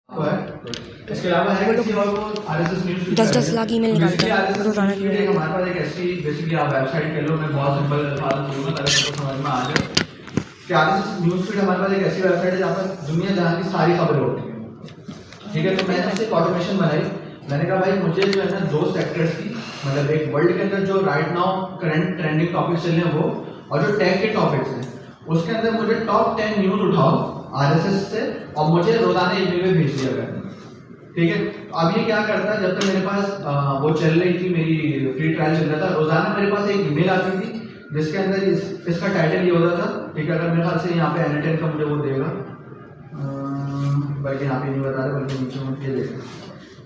इसके अलावा है किसी और को आरएसएस न्यूज़ 10-10 लाख ईमेल निकालते हैं रोजाना की। हमारे पास एक ऐसी बेसिकली आप वेबसाइट कह लो, मैं बहुत सिंपल अल्फाज में बोलूँगा ताकि सबको समझ में आ जाए कि आरएसएस न्यूज़ फीड हमारे पास एक ऐसी वेबसाइट है जहाँ पर दुनिया जहाँ की सारी खबरें होती हैं। ठीक है, तो मैंने इससे ऑटोमेशन बनाई। मैंने कहा भाई मुझे जो है ना 2 सेक्टर्स की, मतलब एक वर्ल्ड के अंदर जो right now current trending topics चल रहे हैं वो, और जो टेक के टॉपिक्स हैं उसके अंदर मुझे टॉप 10 न्यूज़ उठाओ आरएसएस से और मुझे रोजाना ईमेल में भेज दिया करना। ठीक है, अब ये क्या करता है, जब तक मेरे पास वो चल रही थी, मेरी फ्री ट्रायल चल रहा था, रोजाना मेरे पास एक ईमेल आती थी जिसके अंदर इसका टाइटल ये होता था। ठीक है, अगर मेरे ख्याल से यहाँ पे एन10 का मुझे वो देगा, बल्कि यहाँ पे नहीं बता रहा, बल्कि नीचे मुझे देगा,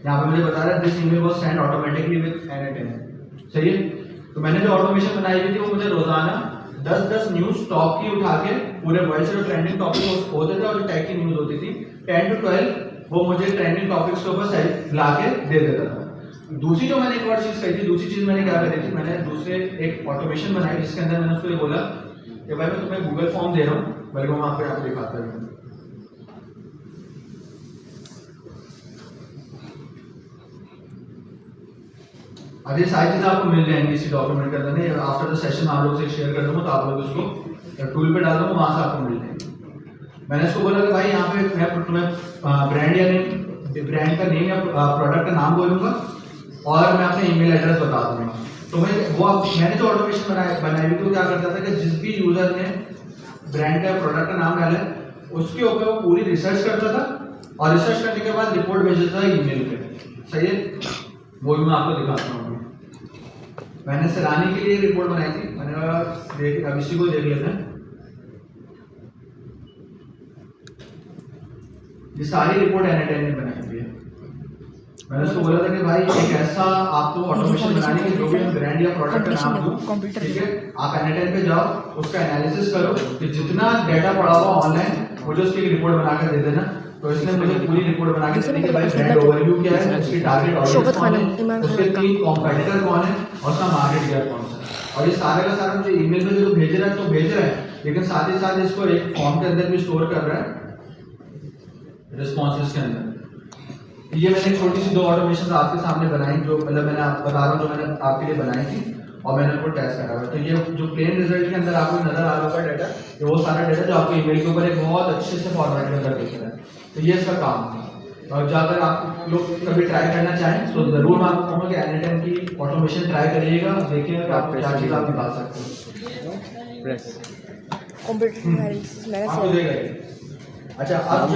यहाँ पे मुझे बता रहा है this email was send automatically with एन10। सही है, तो मैंने जो ऑटोमेशन बनाई हुई थी वो मुझे रोजाना 10-10 न्यूज टॉप की उठा के पूरे वर्ल्ड से जो ट्रेंडिंग टॉपिक होते थे और जो टैग की न्यूज होती थी 10 to 12 वो मुझे ट्रेंडिंग टॉपिक्स के ऊपर ला के दे देता था। दूसरी जो मैंने एक और चीज कही थी, दूसरी चीज मैंने क्या करी थी, मैंने दूसरे एक ऑटोमेशन बनाई जिसके अंदर मैंने उसको ये बोला कि भाई मैं तुम्हें गूगल फॉर्म दे रहा हूँ, बल्कि मैं आपको दिखाता हूँ। अब ये सारी चीजें आपको मिल जाएंगी इसी डॉक्यूमेंट के अंदर। नहीं, आफ्टर द सेशन आप लोग से शेयर कर दूंगा तो आप लोग उसको टूल पे डाल दूंगा, वहां से आपको मिल जाएंगे। मैंने इसको बोला कि भाई यहाँ पे मैं तुम्हें ब्रांड या नेम, ब्रांड का नेम या प्रोडक्ट का नाम बोलूंगा और मैं अपने ईमेल एड्रेस बता दूंगा। तो मैंने जो ऑटोमेशन बनाई हुई तो क्या करता था कि जिस भी यूजर ने ब्रांड का प्रोडक्ट का नाम डाला उसके ऊपर वो पूरी रिसर्च करता था और रिसर्च करने के बाद रिपोर्ट भेज देता था ईमेल पे। सही है, वो भी मैं आपको दिखाता हूँ। मैंने सराहनी के लिए रिपोर्ट बनाई थी, मैंने कहा अब इसी को देख लेते हैं। ये सारी रिपोर्ट एन10 ने बनाई हुई है। मैंने उसको बोला था कि भाई एक ऐसा आपको ऑटोमेशन बनाने की जो भी ब्रांड या प्रोडक्ट का नाम दूं, ठीक है, आप एन10 पे जाओ, उसका एनालिसिस करो कि जितना डाटा पड़ा हुआ ऑनलाइन मुझे उसकी रिपोर्ट बनाकर दे देना। तो इसने मुझे पूरी रिपोर्ट बना के दी कि भाई ब्रांड ओवरव्यू क्या है, उसकी टारगेट ऑडियंस कौन है, उसके 3 कॉम्पिटिटर कौन है और उसका मार्केट शेयर कौन सा है। और ये सारे का सारा मुझे ईमेल पे जो भेज रहा है तो भेज रहा है, लेकिन साथ ही साथ इसको एक फॉर्म के अंदर भी स्टोर कर रहा है रिस्पॉन्सेस के अंदर। ये मैंने छोटी सी 2 ऑटोमेशन आपके सामने बनाई, जो मतलब मैंने आप बता रहा हूँ जो मैंने आपके लिए बनाई थी और मैंने उनको टेस्ट करा हुआ। तो ये जो प्लेन रिजल्ट के अंदर आपको नजर आ रहा होगा डाटा, ये वो सारा डाटा जो आपको ईमेल के ऊपर एक बहुत अच्छे से फॉर्मेट के अंदर दिख रहा है। तो ये इसका काम है। और अगर आप लोग कभी ट्राई करना चाहें तो जरूर मैं आपको कहूँगा कि एन10 की ऑटोमेशन ट्राई करिएगा, देखिएगा कि आप क्या चीज़ आप निकाल सकते हो। आपको देगा। अच्छा, अब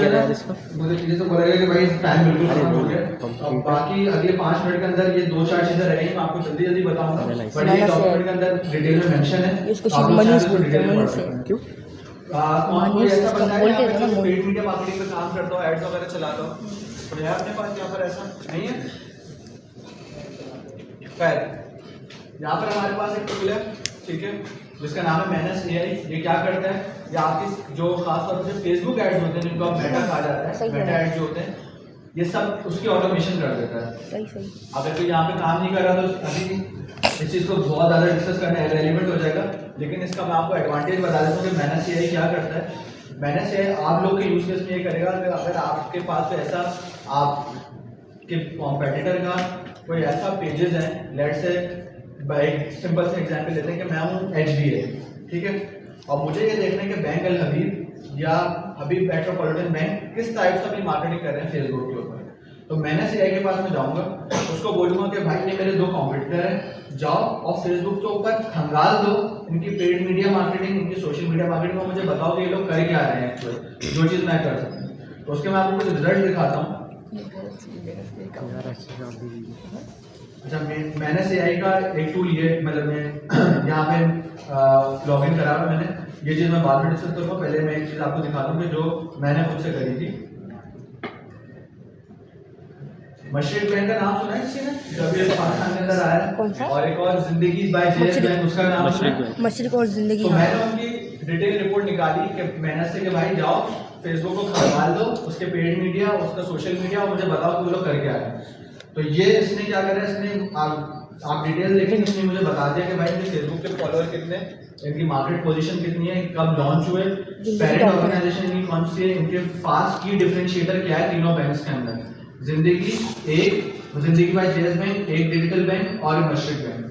मुझे चीजें तो बोला गया कि भाई टाइम बिल्कुल खत्म हो गया। अब बाकी अगले 5 मिनट के अंदर ये 2-4 चीजें रहेंगी, मैं आपको जल्दी जल्दी बताऊंगा, बट ये डॉक्यूमेंट के अंदर डिटेल में मेंशन है। इसको मनीष बोलते हैं, मनीष से क्यों कोई ऐसा बंदा है यहाँ पे जो पेड मीडिया मार्केटिंग पे काम करता हो, एड्स वगैरह चलाता हो, तो है अपने पास यहाँ पर ऐसा नहीं है। खैर, यहाँ पर हमारे पास एक टूल है, ठीक है, जिसका नाम है मैनेज एआई। ये क्या करता है, ये आपकी जो खासतौर पर फेसबुक एड्स होते हैं जिनको आप मेटा कहा जाता है, मेटा एड्स जो होते हैं, ये सब उसकी ऑटोमेशन कर देता है। सही। अगर कोई यहाँ पे काम नहीं कर रहा तो अभी इस चीज़ को बहुत ज़्यादा डिस्कस करना रेलिवेंट हो जाएगा, लेकिन इसका मैं आपको एडवांटेज बता देता हूँ कि मैनेज एआई क्या करता है। मैनेज एआई आप लोग के यूज केस में ये करेगा कि अगर आपके पास ऐसा आपके कॉम्पिटिटर का कोई ऐसा पेजेस है, लेट्स से एक सिंपल से एग्जांपल लेते हैं कि मैं हूँ HDA, ठीक है, और मुझे ये देखना है कि बैंक अल हबीब या हबीब मेट्रोपॉलिटन बैंक किस टाइप से अपनी मार्केटिंग कर रहे हैं फेसबुक के ऊपर। तो मैंने एआई के पास में जाऊंगा, उसको बोलूंगा कि भाई ये मेरे 2 कॉम्पिटिटर हैं, जाओ और फेसबुक के ऊपर खंगाल दो इनकी पेड मीडिया मार्केटिंग, इनकी सोशल मीडिया मार्केटिंग, और मुझे बताओ कि ये लोग कर क्या रहे हैं एक्चुअली, जो चीज़ मैं कर सकता हूँ। तो उसके मैं आपको कुछ रिजल्ट दिखाता हूँ। अच्छा, मैंने एआई का एक टूल ये, मतलब मैं यहाँ पे लॉग इन करा हुआ मैंने, ये चीज़ मैं बाद में डिस्कस करूँगा, पहले मैं एक चीज़ आपको दिखा दूँ कि जो मैंने खुद से करी थी। मशरक बैंक का नाम सुना है किसी ने, जब ये पाकिस्तान के अंदर आया है, और एक और जिंदगी बाय जेएस बैंक, उसका नाम मशरक और जिंदगी। तो मैंने उनकी डिटेल रिपोर्ट निकाली कि मैंने से कि भाई जाओ फेसबुक को खंगाल दो, उसके पेड मीडिया, उसका सोशल मीडिया, और मुझे बताओ कि वो लोग कर क्या रहे हैं। तो ये इसने क्या करा, इसने आप डिटेल देखेंगे, इसने मुझे बता दिया कि भाई इनके फेसबुक के फॉलोअर कितने, इनकी मार्केट पोजीशन कितनी है, कब लॉन्च हुए, पेरेंट ऑर्गेनाइजेशन की कौन सी है, इनके पास की डिफरेंशिएटर क्या है तीनों बैंक्स के अंदर, जिंदगी एक, जिंदगी बाय जेएस बैंक, एक डिजिटल बैंक और मस्जिद बैंक,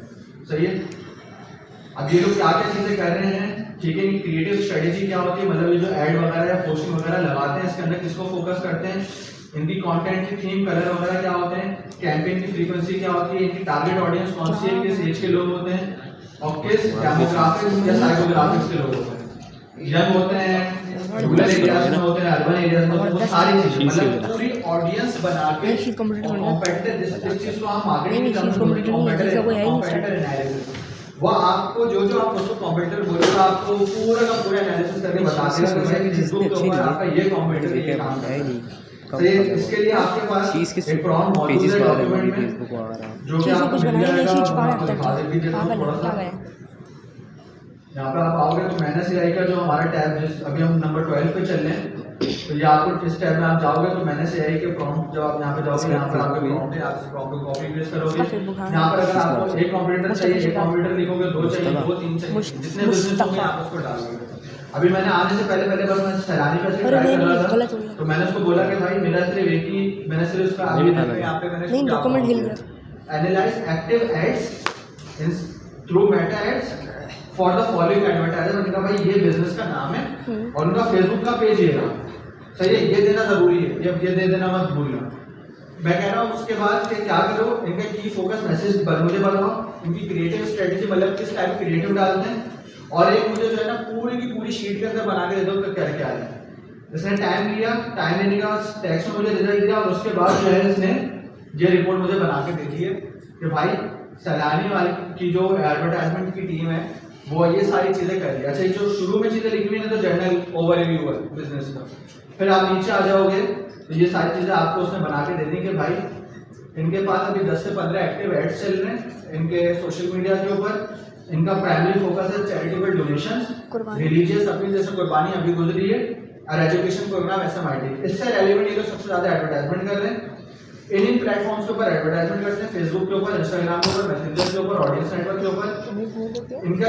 सही है। अब ये लोग क्या क्या चीजें कर रहे हैं, ठीक है। क्रिएटिव स्ट्रेटेजी क्या होती है, मतलब ये जो एड वगैरह या पोस्टिंग वगैरह लगाते हैं इसके अंदर किसको फोकस करते हैं, इनकी कंटेंट की थीम, कलर वगैरह क्या होते हैं, कैंपेन की फ्रीक्वेंसी क्या होती है, इनकी टारगेट ऑडियंस कौन सी है, किस एज के लोग होते हैं और किस डेमोग्राफिक्स या साइकोग्राफिक्स के लोग होते हैं, यंग होते हैं, रूरल एरियाज में होते हैं, अर्बन एरियाज में होते हैं, वो सारी चीजें मतलब पूरी ऑडियंस बना के कॉम्पिटिटर जिस चीज को हम मार्केटिंग कॉम्पिटिटर एनालिसिस, वो आपको जो जो आप उसको कॉम्पिटिटर बोलेगा आपको पूरा का पूरा एनालिसिस करके बता देगा कि जिस ग्रुप के ऊपर आपका ये कॉम्पिटिटर ये काम कर रहा है। तो इसके लिए आपके पास एक प्रॉम्प्ट मौजूद है डॉक्यूमेंट में जो कि आपको मिल जाएगा, आपको दिखा देंगे थोड़ा सा। यहाँ पे आप आओगे तो मैनेज एआई का जो हमारा टैब, जिस अभी हम नंबर 12 पे चल रहे हैं, तो ये आपको इस टैब में आप जाओगे तो मैनेज एआई के प्रॉम्प्ट, जब आप यहाँ पे जाओगे यहाँ पर आपके प्रॉम्प्ट है, आप इस प्रॉम्प्ट को कॉपी पेस्ट करोगे। यहाँ पर अगर आपको एक कंप्यूटर चाहिए, एक कंप्यूटर लिखोगे, दो चाहिए, दो तीन चाहिए, जितने बिजनेस होंगे आप उसको डालोगे। अभी मैंने आने से पहले बस मैं सैलानी पे ट्राई कर रहा था, तो मैंने उसको बोला कि भाई मेरा सिर्फ एक ही, मैंने सिर्फ उसका आगे यहाँ पे मैंने डॉक्यूमेंट हिल गया, analyse active ads through Meta ads for the following advertiser. मैंने कहा भाई ये बिजनेस का नाम है और उनका फेसबुक का पेज ये रहा, सही है, ये देना जरूरी है, ये दे देना मत भूलना। मैं कह रहा हूँ उसके बाद कि क्या करो, इनका की फोकस मैसेज मुझे बताओ, इनकी क्रिएटिव स्ट्रेटेजी मतलब किस टाइप क्रिएटिव डालते हैं, और एक मुझे जो है ना पूरी की पूरी शीट के अंदर बना के दे दो कि क्या क्या है। इसने टाइम लिया, टाइम लेने का टेक्स्ट में मुझे रिजल्ट दिया और उसके बाद जो है इसने ये रिपोर्ट मुझे बना के दे दी है कि भाई सैलानी वाली की जो एडवर्टाइजमेंट की टीम है वो ये सारी चीजें कर रही है। अच्छा, जो शुरू में चीजें लिखी हुई है तो जनरल ओवरव्यू है बिजनेस का, फिर आप नीचे आ जाओगे तो ये सारी चीजें आपको उसने बना के दे दी कि भाई इनके पास अभी 10 से 15 एक्टिव एड्स चल रहे हैं इनके सोशल मीडिया के ऊपर। इनका प्राइमरी फोकस है चैरिटेबल डोनेशंस, रिलीजियस अपील जैसे कुर्बानी अभी गुजरी है, और एजुकेशन प्रोग्राम एसएमआईटी, इससे रेलेवेंट ये लोग सबसे ज्यादा एडवर्टाइजमेंट कर रहे हैं। इन प्लेटफॉर्म्स के ऊपर एडवर्टाइजमेंट करते हैं, फेसबुक के ऊपर, इंस्टाग्राम के ऊपर, मैसेंजर के ऊपर, ऑडियंस नेटवर्क के ऊपर। इनका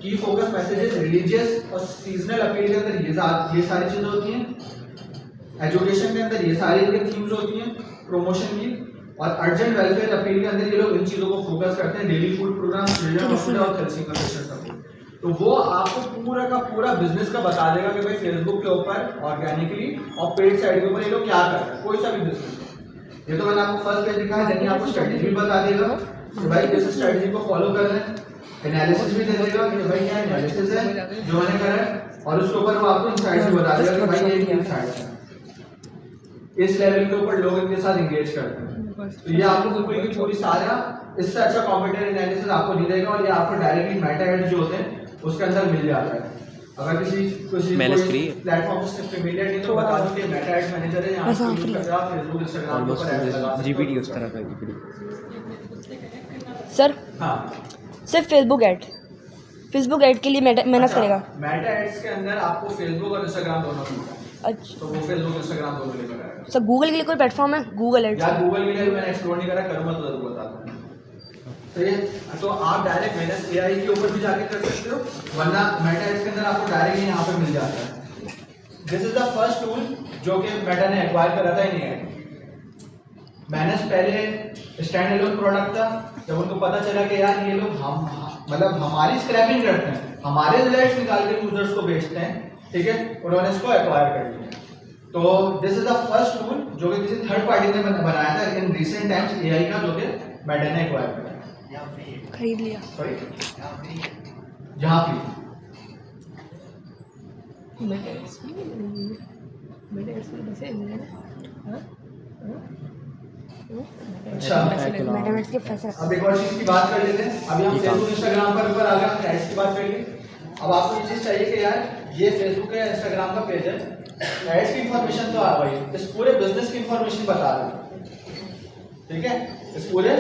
की फोकस मैसेजेस रिलीजियस और सीजनल अपील के अंदर ये सारी चीजें होती हैं। एजुकेशन के अंदर ये सारी इनकी थीम्स होती हैं प्रमोशन की, और अर्जेंट वेलफेयर अपील के अंदर ये लोग इन चीजों को फोकस करते हैं, daily food program, children hospital और थैलेसीमिया का पेशेंट सपोर्ट। तो वो आपको पूरा का पूरा बिजनेस का बता देगा कि भाई फेसबुक के ऊपर ऑर्गेनिकली और पेड साइड के ऊपर ये लोग क्या कर रहे हैं, कोई सा भी बिजनेस। ये तो मैंने आपको फर्स्ट पेज दिखा है, यानी आपको स्ट्रेटेजी भी बता देगा कि भाई किस स्ट्रेटेजी को फॉलो कर रहे हैं, एनालिसिस भी दे देगा कि भाई क्या एनालिसिस है जो मैंने करा है, और उसके ऊपर वो आपको इनसाइट्स भी बता देगा कि भाई ये इनसाइट्स है, इस लेवल के ऊपर लोग इनके साथ एंगेज करते हैं। तो ये आपको बिल्कुल की पूरी सारा, इससे अच्छा कॉम्पिटिटिव एनालिसिस आपको नहीं देगा, और ये आपको डायरेक्टली मेटा एड्स जो होते हैं उसके अंदर मिल जाता है। अगर किसी प्लेटफॉर्म से फेमिलियर नहीं तो बता दो कि मेटा एड्स मैनेजर है, यहाँ से यूज कर रहा है फेसबुक इंस्टाग्राम पर ऐड लगा सकते हो, जीपीटी उस तरह का जीपीटी। सर हां, सिर्फ फेसबुक ऐड के लिए मेहनत करेगा। मेटा एड्स के अंदर आपको फेसबुक और इंस्टाग्राम दोनों मिलता है। अच्छा, तो वो फेसबुक इंस्टाग्राम दोनों लेकर आएगा। सर गूगल के लिए कोई प्लेटफॉर्म है? गूगल एड्स यार गूगल के लिए मैंने एक्सप्लोर नहीं करा, करूंगा तो जरूर बताता हूं। तो आप डायरेक्ट मैनेज एआई के ऊपर भी जाके कर सकते हो, वरना मेटा एड्स के अंदर आपको डायरेक्टली यहाँ पे मिल जाता है। This is the first tool जो कि मेटा ने एक्वायर करा था इन एआई। मैनेज पहले स्टैंड अलोन प्रोडक्ट था, जब उनको पता चला कि यार ये लोग मतलब हमारी स्क्रैपिंग करते हैं, हमारे रिजल्ट्स निकाल के यूजर्स को बेचते हैं, ठीक है, उन्होंने इसको एक्वायर कर लिया। तो this is the first tool जो कि किसी थर्ड पार्टी ने बनाया था इन रिसेंट टाइम्स एआई का, जो कि मेटा ने एक्वायर करा, खरीद लिया। सॉरी, जहां भी अच्छा, अब एक और चीज की बात कर लेते हैं। अभी हम फेसबुक इंस्टाग्राम पर ऊपर आ गए, हम एड्स की बात करेंगे। अब आपको ये चीज चाहिए कि यार ये फेसबुक या इंस्टाग्राम का पेज है, एड्स की इंफॉर्मेशन तो आ गई, इस पूरे बिजनेस की इंफॉर्मेशन बता दो, ठीक है, इस पूरे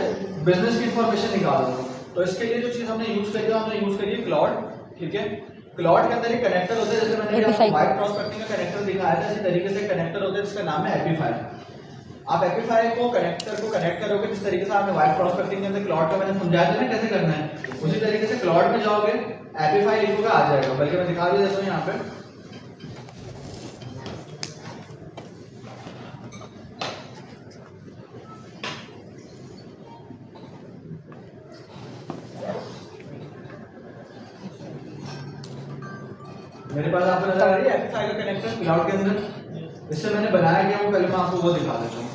बिजनेस की इंफॉर्मेशन निकाल दो। तो इसके लिए जो चीज हमने यूज करी है, हमने यूज करी है क्लाउड, ठीक है। क्लाउड के अंदर एक कनेक्टर होता है, जैसे मैंने आपको वाइड प्रॉस्पेक्टिंग का कनेक्टर दिखाया था, इसी तरीके से कनेक्टर होता है जिसका नाम है एपीफाई। आप एपीफाई को कनेक्टर को कनेक्ट करोगे जिस तरीके से आपने वाइड प्रॉस्पेक्टिंग के अंदर क्लाउड का मैंने समझाया था ना कैसे करना है, उसी तरीके से क्लाउड में जाओगे, एपीफाई लिखोगे आ जाएगा। बल्कि मैं दिखा भी देता हूँ यहाँ पे, मेरे पास आपको नजर आ रही है एपिफाई का कनेक्टर क्लाउड के अंदर। इससे मैंने बनाया क्या वो पहले मैं आपको वो दिखा देता हूँ।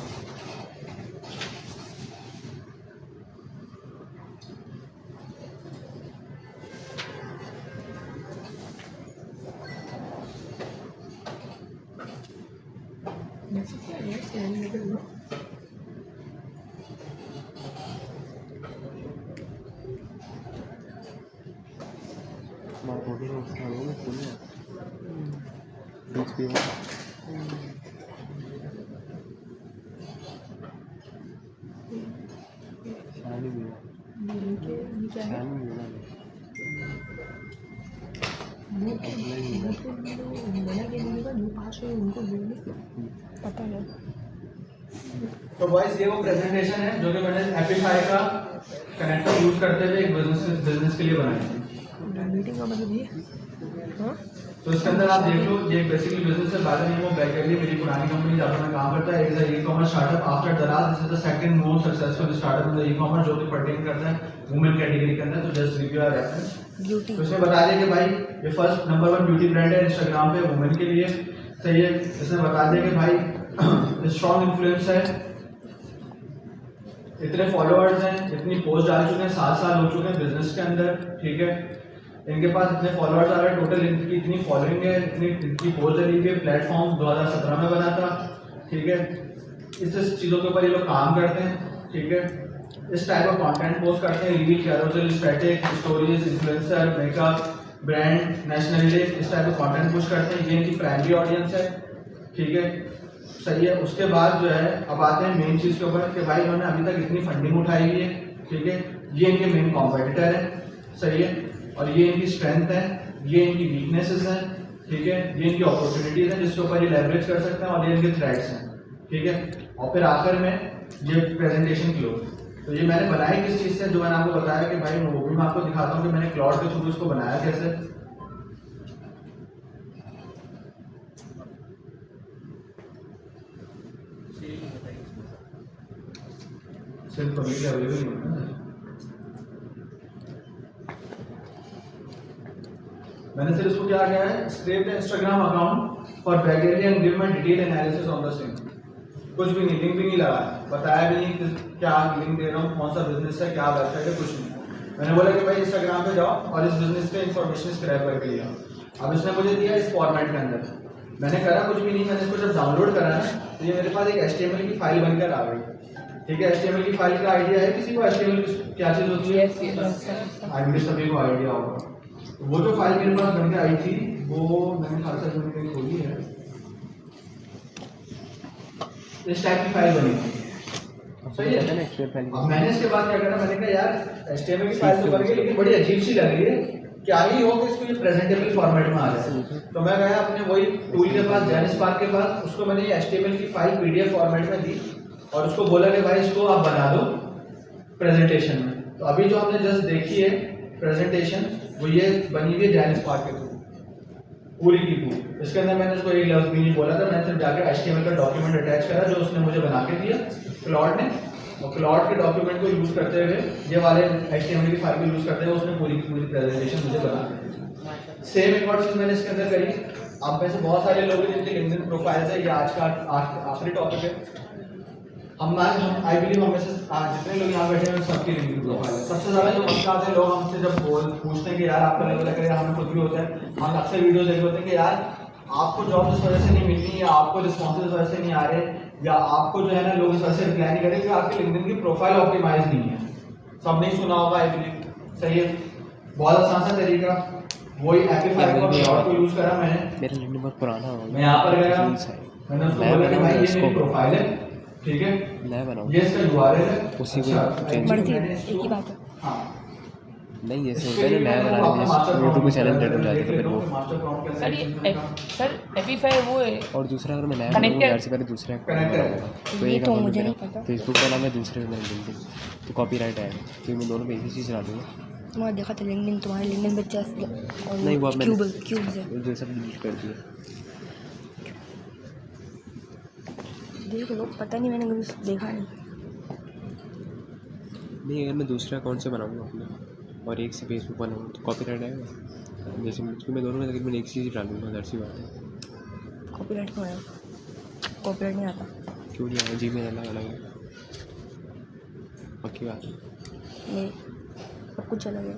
पता है। तो वॉइस ये वो प्रेजेंटेशन है जो कि मैंने एपिफाई का कनेक्टर यूज करते हुए एक बिजनेस के लिए बनाई थी। मीटिंग का मतलब ये, हाँ? तो इसके अंदर आप देख लो, ये बेसिकली बिजनेस है। By the name of Bakerly, मेरी पुरानी कंपनी जहाँ पर मैं काम करता है, is a ecommerce startup after Daraz. This is the second most successful startup in the ecommerce जो कि पर्टेन करता है वुमेन कैटेगरी के अंदर। तो just give you a reference. Beauty. तो इसमें बता दिया कि भाई ये फर्स्ट नंबर 1 ब्यूटी ब्रांड है इंस्टाग्राम पे वुमेन के लिए। सही है। इसने बता दिया कि भाई स्ट्रॉन्ग इन्फ्लुएंस है, इतने फॉलोअर्स हैं, इतनी पोस्ट डाल चुके हैं, 7 साल हो चुके हैं बिजनेस के अंदर। ठीक है, इनके पास इतने फॉलोअर्स आ रहे हैं, टोटल इनकी इतनी फॉलोइंग है, इनकी पोस्ट डली हुई है। प्लेटफॉर्म 2017 में बना था। ठीक है, इस चीज़ों के ऊपर ये लोग काम करते हैं। ठीक है, इस टाइप का कंटेंट पोस्ट करते हैं, reel, carousel, static, stories, influencer, makeup, brand, nationality, इस टाइप का कंटेंट पोस्ट करते हैं। ये इनकी प्राइमरी ऑडियंस है। ठीक है, सही है। उसके बाद जो है अब आते हैं मेन चीज़ के ऊपर कि भाई इन्होंने अभी तक इतनी फंडिंग उठाई हुई है। ठीक है, ये इनके मेन कॉम्पिटिटर है। सही है, और ये इनकी स्ट्रेंथ है, ये इनकी वीकनेसेस हैं। ठीक है, ये इनकी अपॉर्चुनिटीज हैं जिसके ऊपर ये लेवरेज कर सकते हैं, और ये इनके थ्रेट्स हैं। ठीक है, और फिर आखिर में ये प्रेजेंटेशन क्लोज। तो ये मैंने बनाया किस चीज़ से, जो मैंने आपको बताया कि भाई वो भी मैं आपको दिखाता हूँ कि मैंने क्लाउड के थ्रू इसको बनाया कैसे। सिर्फ पब्लिक अवेलेबल नहीं होता है। मैंने सिर्फ इसको क्या किया है, scrape the Instagram account for Bakerly and give my detail analysis on the same. कुछ भी नहीं, लिंक भी नहीं लगा, बताया भी नहीं कि क्या लिंक दे रहा हूँ, कौन सा बिजनेस है, क्या वेबसाइट है, कुछ नहीं। मैंने बोला कि भाई इंस्टाग्राम पे जाओ और इस बिजनेस पे इंफॉर्मेशन स्क्रैप करके लिया। अब इसने मुझे दिया इस फॉर्मेट के अंदर, मैंने करा कुछ भी नहीं। मैंने इसको जब डाउनलोड करा ना तो ये मेरे पास एक HTML की फाइल बनकर आ गई। ठीक है, HTML की फाइल का आइडिया है किसी को? HTML क्या चीज़ होती है? आई मीन सभी को आइडिया होगा। वो जो फाइल मेरे पास बन के आई थी वो मैंने खासा जो मैंने खोली है, इस टाइप की फाइल बनी थी। सही है। अब मैंने इसके बाद क्या करा, मैंने कहा यार HTML की फाइल तो बन गई लेकिन बड़ी अजीब सी लग रही है, क्या ही हो कि इसको ये प्रेजेंटेबल फॉर्मेट में आ जाए। तो मैं गया अपने वही टूल के पास, जेनिस्पार्क के पास, उसको मैंने HTML की फाइल PDF फॉर्मेट में दी और उसको बोला कि भाई इसको आप बना दो प्रेजेंटेशन में। तो अभी जो हमने जस्ट देखी है प्रेजेंटेशन वो ये बनी हुई है जेनिस्पार्क के थ्रू, पूरी की पूरी। इसके अंदर मैंने उसको एक लफ्ज भी नहीं बोला था, मैंने सिर्फ जाकर HTML का डॉक्यूमेंट अटैच करा जो उसने मुझे बना के दिया क्लाउड ने, और क्लाउड के डॉक्यूमेंट को यूज करते हुए, ये वाले HTML की फाइल को यूज करते हुए उसने पूरी की पूरी प्रेजेंटेशन मुझे बना दी। सेम एक और चीज मैंने इसके अंदर करी। आप में से बहुत सारे लोग हैं जिनके लिंक्डइन प्रोफाइल्स है, ये आज का आखिरी टॉपिक है। हम आई बिलीव हम में से जितने लोग यहाँ बैठे हैं सबकी लिंक्डइन प्रोफाइल है। सबसे ज्यादा जो मसला आते हैं, लोग हमसे जब पूछते हैं कि यार आपका लेवल है, हमें खुद भी होता है, हम अक्सर वीडियो देख होते हैं कि यार आपको जॉब इस वजह से नहीं मिल रही, या आपको रिस्पॉन्सेज इस वजह से नहीं आ रहे, या आपको जो है ना लोग इस वजह से रिप्लाई नहीं करें कि आपके लिंक्डइन की प्रोफाइल ऑप्टिमाइज नहीं है। सब नहीं सुना होगा आई बिलीव। सही है, बहुत आसान सा तरीका, वही एपिफाई को यूज करा मैंने। मेरा लिंक्डइन बहुत पुराना हो गया, मैं यहाँ पर गया, मैंने उसको बोला कि भाई ये मेरी प्रोफाइल है। ठीक है, नया बनाऊँ, ये इसका URL है, उसी को अच्छा, चेंज मर्जी है, एक ही बात है। हाँ, नहीं जैसे होता है ना, नया बनाने यूट्यूब पे चैनल डेट हो जाता है, तो फिर वो सर ये सर एपीफाई वो है। और दूसरा अगर मैं नया बनाऊँ यार से पहले दूसरा तो ये एक तो अकाउंट मुझे मेरा नहीं पता। फेसबुक वाला, मैं दूसरे में लिंक्डइन, तो कॉपीराइट आएगा, क्योंकि मैं दोनों पे एक ही चीज़ चला दूँगा। मैं देखा था लिंक्डइन, तुम्हारे लिंक्डइन पे जस्ट नहीं वो अब क्यूब से मैंने जो सब डिलीट कर दिया। देख लो, पता नहीं, मैंने कभी देखा नहीं। नहीं अगर मैं दूसरे अकाउंट से बनाऊँगा अपने और एक से फेसबुक बनाऊँ तो कॉपीराइट आएगा। जैसे मुझको मैं दोनों में तकरीबन एक चीज़ ही डालूंगा, ज़ाहिर सी बात है। कॉपीराइट क्यों आया? कॉपीराइट नहीं आता। क्यों नहीं आया? जी मेरा अलग अलग है, पक्की बात है। नहीं, सब कुछ अलग है।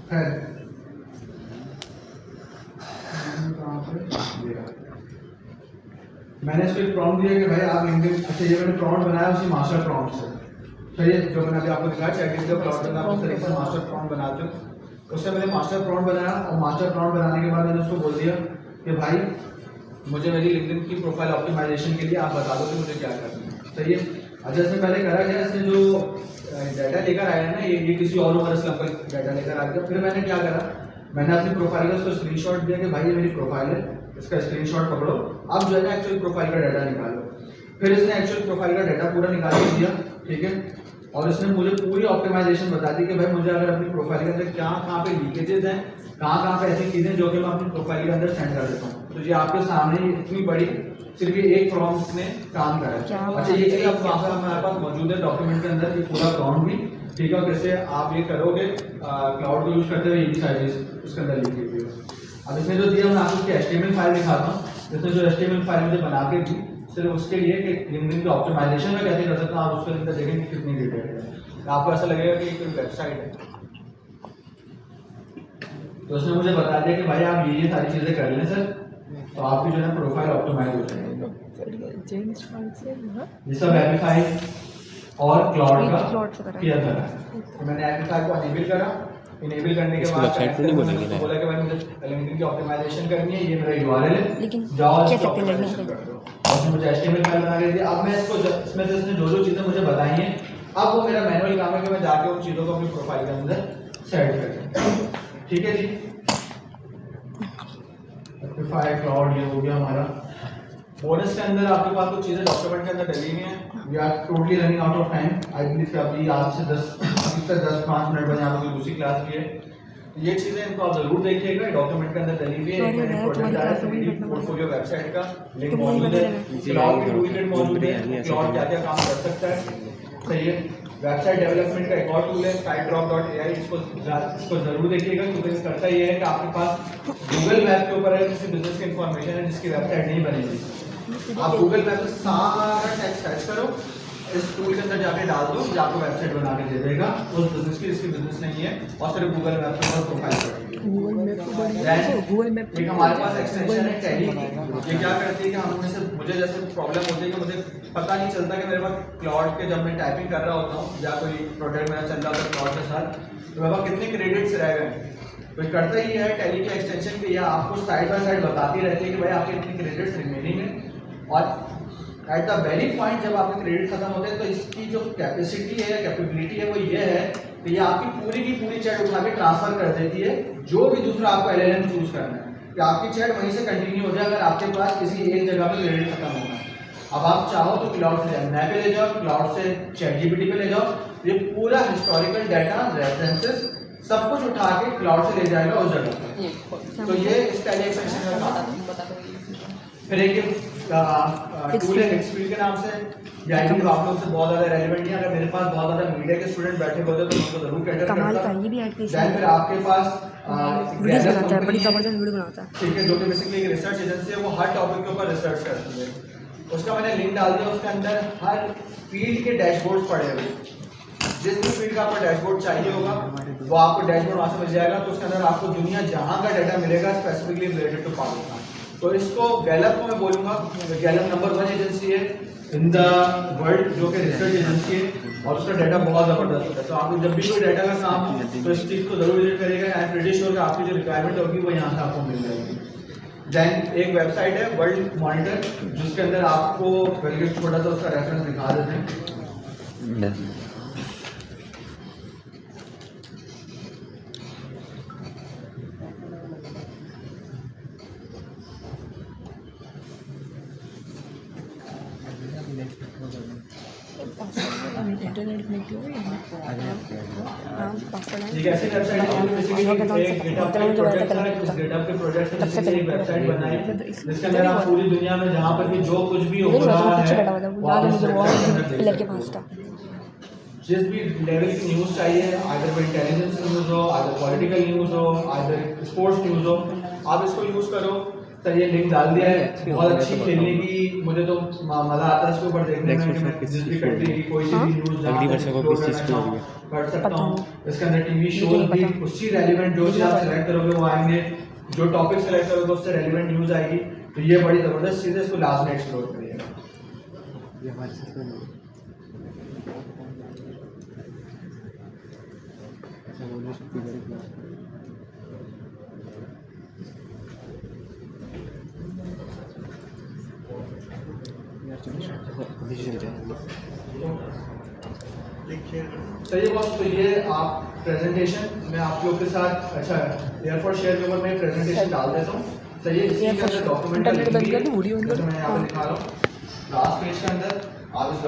है मैंने इसको एक प्रॉम्प्ट दिया कि भाई आप लिंक्डइन, अच्छा ये मैंने प्रॉम्प्ट बनाया उसी मास्टर प्रॉम्प्ट से, सही है, जो मैंने अभी आपको दिखाया चैट का प्लॉट करना, आप उस तरीके से मास्टर प्रॉम्प्ट बनाते हो। उससे मैंने मास्टर प्रॉम्प्ट बनाया और मास्टर प्रॉम्प्ट बनाने के बाद मैंने उसको बोल दिया कि भाई मुझे मेरी लिंक्डइन की प्रोफाइल ऑप्टिमाइजेशन के लिए आप बता दो कि मुझे क्या करना है, सही है। अच्छा इसने पहले करा क्या, इसने जो डाटा लेकर आया है ना, ये किसी और ओवर स्लम का डाटा लेकर आ गया। फिर मैंने क्या करा, मैंने अपनी प्रोफाइल का उसको स्क्रीनशॉट दिया कि भाई ये मेरी प्रोफाइल है, इसका स्क्रीनशॉट पकड़ो, अब जो है ना एक्चुअल प्रोफाइल का डाटा निकालो। फिर इसने एक्चुअल प्रोफाइल का डाटा पूरा निकाल के दिया, ठीक है, और इसने मुझे पूरी ऑप्टिमाइजेशन बता दी कि भाई मुझे अगर अपनी प्रोफाइल के अंदर कहाँ पे लीकेजेस हैं, कहाँ पे ऐसी चीज़ें जो कि मैं अपनी प्रोफाइल के अंदर सेंड कर देता हूँ। तो ये आपके सामने इतनी बड़ी सिर्फ ये एक प्रॉम्प्ट ने काम करा है। अच्छा ये चीज़ अब वहाँ पर हमारे पास मौजूद है डॉक्यूमेंट के अंदर, ये पूरा प्रॉम्प्ट भी, ठीक है, और कैसे आप ये करोगे क्लाउड को यूज करते हुए, ये भी सारी चीज़ उसके अंदर लिखी हुई है। अब इसने जो दिया मैं आपको HTML फाइल दिखाता हूँ। इसने जो HTML फाइल मुझे बना के दी सिर्फ उसके लिए कि लिंक्डइन की ऑप्टिमाइजेशन में कैसे कर सकता हूँ, आप उसके अंदर देखेंगे कितनी डिटेल है, तो आपको ऐसा लगेगा कि कोई वेबसाइट है। तो उसने मुझे बता दिया कि भाई आप ये सारी चीज़ें कर लें सर, तो आपकी जो है प्रोफाइल ऑप्टिमाइज हो जाएगी। ये सब एपिफाई और क्लाउड का किया था। तो मैंने एपिफाई को अनेबल करा, इनेबल करने के बाद वेबसाइट पे नहीं बोलेंगे ना, बोला कि भाई मुझे लिंक्डइन की ऑप्टिमाइजेशन करनी है, ये मेरा URL है, लेकिन जाओ कैसे इसकी करते हैं ऑप्टिमाइजेशन कर दो। और उसने मुझे HTML फाइल बना के दी। अब मैं इसको इसमें से इसने जो चीज़ें मुझे बताई हैं, अब वो मेरा मैनुअल काम है कि मैं जाके उन चीज़ों को अपनी प्रोफाइल के अंदर सेट कर दूं। ठीक है जी, एपिफाई क्लाउड ये हो गया हमारा। बोनस के अंदर आपके पास कुछ चीज़ें डॉक्यूमेंट के अंदर डली हुई हैं। We are totally running out of time. I believe कि अभी आज से 10-5 मिनट बाद यहाँ पर दूसरी क्लास की है। ये चीज़ें इनको आप जरूर देखिएगा, डॉक्यूमेंट के अंदर डली हुई है। एक मैंने प्रोजेक्ट आया है पोर्टफोलियो वेबसाइट का, लिंक मौजूद है, क्लाउड की टूलकिट मौजूद है, क्लाउड क्या क्या काम कर सकता है, सही है। वेबसाइट डेवलपमेंट का एक और टूल है SiteDrop.ai, इसको जरूर देखिएगा, क्योंकि ये करता ये है कि आपके पास गूगल मैप के ऊपर अगर किसी बिजनेस की इंफॉर्मेशन है जिसकी वेबसाइट नहीं बनेगी, आप गूगल मैप में सारा टेक्स्ट सर्च करो, इस टूल के अंदर जाके डाल दो, जो आपको वेबसाइट बना के दे देगा उस बिजनेस की जिसकी बिजनेस नहीं है, और सिर्फ गूगल मैप के ऊपर प्रोफाइल करेगी। एक हमारे पास एक्सटेंशन है टैली, ये क्या करती है कि हमने से मुझे जैसे प्रॉब्लम होती है कि मुझे पता नहीं चलता कि मेरे पास क्लाउड के जब मैं टाइपिंग कर रहा होता हूँ या कोई प्रोडक्ट मेरा चल रहा होता है क्लाउड के साथ, तो मेरे पास कितने क्रेडिट्स रह गए। तो करता ही है टैली के एक्सटेंशन के, या आपको साइड बाय साइड बताती रहती है कि भाई आपके इतने क्रेडिट्स रिमेनिंग है, और एट द वेरी पॉइंट जब आपके क्रेडिट खत्म होते हैं तो इसकी जो कैपेसिटी है या कैपेबिलिटी है वो ये है कि ये आपकी पूरी की पूरी चैट उठा के ट्रांसफर कर देती है जो भी दूसरा आपको LLM चूज करना है, कि आपकी चैट वहीं से कंटिन्यू हो जाए अगर आपके पास किसी एक जगह पे क्रेडिट खत्म होगा। अब आप चाहो तो क्लाउड से जेमिनी पे ले जाओ, क्लाउड से ChatGPT पे ले जाओ, ये पूरा हिस्टोरिकल डाटा, रेफरेंसेस सब कुछ उठा के क्लाउड से ले जाएगा उस जगह पर। तो ये इस टैली एक्सटेंशन का काम है। फिर एक टूल है एक्सपीड के नाम से, या आप लोग से बहुत ज़्यादा रेलिवेंट नहीं है। अगर मेरे पास बहुत ज़्यादा मीडिया के स्टूडेंट बैठे होते तो उनको जरूर कैटर करता। ये भी ऐड फिर आपके पास वीडियोस बनाता है, बड़ी जबरदस्त वीडियो बनाता है, ठीक है, जो कि बेसिकली एक रिसर्च एजेंसी है, वो हर टॉपिक के ऊपर रिसर्च करती है। उसका मैंने लिंक डाल दिया, उसके अंदर हर फील्ड के डैशबोर्ड्स पड़े हुए, जिस भी फील्ड का आपको डैशबोर्ड चाहिए होगा वो आपको डैशबोर्ड वहाँ से मिल जाएगा। तो उसके अंदर आपको दुनिया जहाँ का डाटा मिलेगा स्पेसिफिकली रिलेटेड टू पाकिस्तान। तो इसको गैलप को मैं बोलूँगा, गैलप नंबर 1 एजेंसी है इन द वर्ल्ड, जो कि रिसर्च एजेंसी है, और उसका डाटा बहुत ज़बरदस्त होता है। तो आपको जब भी कोई डाटा का काम हो तो इस चीज़ को जरूर विजिट करेगा। आई एम प्रीटी श्योर कि आपकी जो रिक्वायरमेंट होगी वो यहाँ से आपको मिल जाएगी। देन एक वेबसाइट है वर्ल्ड मॉनिटर, जिसके अंदर आपको बल्कि छोटा सा उसका रेफरेंस दिखा देते हैं। इंटरनेट कनेक्ट हो गया हाँ पासवर्ड है एक ऐसी वेबसाइट है जो बेसिकली एक GitHub के प्रोजेक्ट है, उस GitHub के प्रोजेक्ट से बेसिकली एक वेबसाइट बनाई जिसके अंदर आप पूरी दुनिया में जहाँ पर भी जो कुछ भी हो रहा है याद है मुझे वो पिलर के पास था जिस भी लेवल की न्यूज़ चाहिए, आइदर वो इंटेलिजेंस न्यूज़ हो, आइदर पॉलिटिकल न्यूज़ हो, आइदर स्पोर्ट्स न्यूज़ हो, आप इसको यूज़ करो। सर ये लिंक डाल दिया है, बहुत अच्छी खेलने की, मुझे तो मज़ा आता है इसके ऊपर देखने में कि मैं जिस भी कंट्री की कोई सी भी न्यूज़ अगली वर्ष को किस चीज़ की हो रही है कर सकता हूँ। इसके अंदर टीवी शोज भी उसी रेलिवेंट जो चीज़ आप सेलेक्ट करोगे वो आएंगे, जो टॉपिक सेलेक्ट करोगे उससे रेलिवेंट न्यूज़ आएगी। तो ये बड़ी ज़बरदस्त चीज़ है, इसको लास्ट में एक्सप्लोर करिएगा। ये हमारे साथ में ऐसा बोलिए छुट्टी करेगी यार चलो डिसीजन जाएंगे। चलिए बॉस, तो ये आप प्रेजेंटेशन मैं आप लोग के साथ अच्छा एयरफोर्स शेयर के ऊपर मैं प्रेजेंटेशन डाल देता हूँ। सही है, इसके अंदर डॉक्यूमेंट इंटरनेट बंद कर दूँ वीडियो मैं यहाँ पे दिखा रहा हूँ लास्ट पेज के अंदर आप इस